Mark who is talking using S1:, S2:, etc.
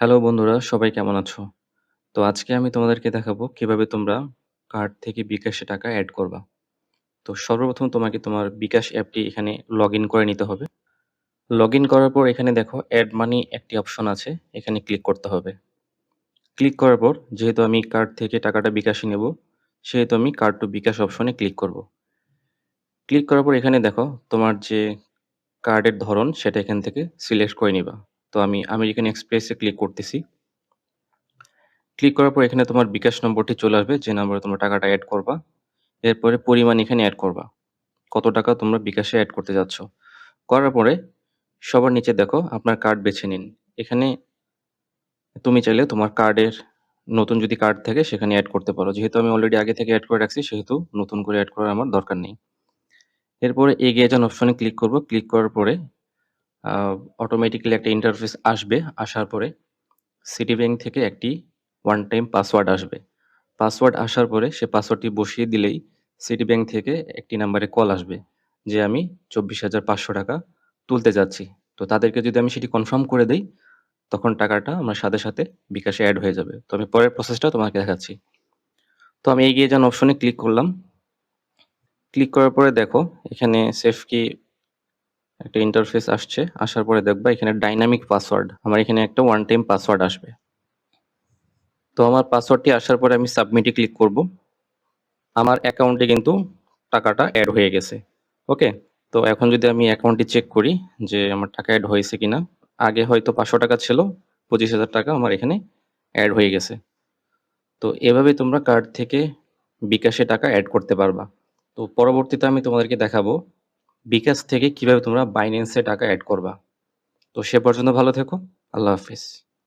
S1: Hello বন্ধুরা, সবাই কেমন আছো? তো আজকে আমি তোমাদেরকে দেখাবো কিভাবে তোমরা কার্ড থেকে বিকাশে টাকা এড করবা। তো সর্বপ্রথম তোমাকে তোমার বিকাশ অ্যাপটি এখানে লগইন করে নিতে হবে। লগইন করার পর এখানে দেখো এড মানি একটি অপশন আছে, এখানে ক্লিক করতে হবে। ক্লিক করার পর যেহেতু আমি কার্ড থেকে টাকাটা বিকাশে নেব, সেহেতু আমি কার্ড টু বিকাশ অপশনে ক্লিক করব। ক্লিক করার পর এখানে দেখো তোমার যে কার্ডের ধরন সেটা এখান থেকে সিলেক্ট করে নিবা। তো আমি আমেরিকান এক্সপ্রেসে ক্লিক করতেছি। ক্লিক করার পর এখানে তোমার বিকাশ নম্বরটি চলে আসবে, যে নম্বরে তোমরা টাকাটা এড করবা। এরপরে পরিমাণ এখানে এড করবা। কত টাকা তোমরা বিকাশে এড করতে যাচ্ছ। করার পরে সবার নিচে দেখো আপনার কার্ড বেছে নিন। এখানে তুমি চাইলে তোমার কার্ডের নতুন যদি কার্ড থাকে সেখানে এড করতে পারো। যেহেতু আমি অলরেডি আগে থেকে এড করে রাখছি সেহেতু নতুন করে এড করার আমার দরকার নেই। এরপরে এগিয়ে যান অপশনে ক্লিক করব। ক্লিক করার পরে আ অটোমেটিক্যালি একটা ইন্টারফেস আসবে। আসার পরে সিটিব্যাংক থেকে একটি ওয়ান টাইম পাসওয়ার্ড আসবে। পাসওয়ার্ড আসার পরে সে পাসওয়ার্ডটি বসিয়ে দিলেই সিটিব্যাংক থেকে একটি নাম্বারে কল আসবে যে আমি ৳২৪,৫০০ তুলতে যাচ্ছি। তো তাদেরকে যদি আমি সেটি কনফার্ম করে দেই, তখন টাকাটা আমার সাথে, সাথে বিকাশে এড হয়ে যাবে। তো আমি পরের প্রসেসটা তোমাকে দেখাচ্ছি। তো আমি এগিয়ে যান অপশনে ক্লিক করলাম। ক্লিক করার পরে দেখো এখানে সেভ কি একটা ইন্টারফেস আসছে। আসার পরে দেখবা এখানে ডাইনামিক পাসওয়ার্ড। আমার এখানে একটা ওয়ান টাইম পাসওয়ার্ড আসবে। তো আমার পাসওয়ার্ডটি আসার পরে আমি সাবমিটে ক্লিক করব। আমার অ্যাকাউন্টে কিন্তু টাকাটা এড হয়ে গেছে। ওকে? তো এখন যদি আমি অ্যাকাউন্টটি চেক করি যে আমার টাকা এড হয়েছে কিনা। আগে হয়তো ৳৫০০ ছিল, ৳২৫,০০০ আমার এখানে এড হয়ে গেছে। তো এভাবে তোমরা কার্ড থেকে বিকাশে টাকা এড করতে পারবা। তো পরবর্তীতে আমি তোমাদেরকে দেখাবো বিকাশ থেকে কিভাবে তোমরা বাইন্যান্সে টাকা এড করবা। তো সে পর্যন্ত ভালো থেকো। আল্লাহ হাফেজ।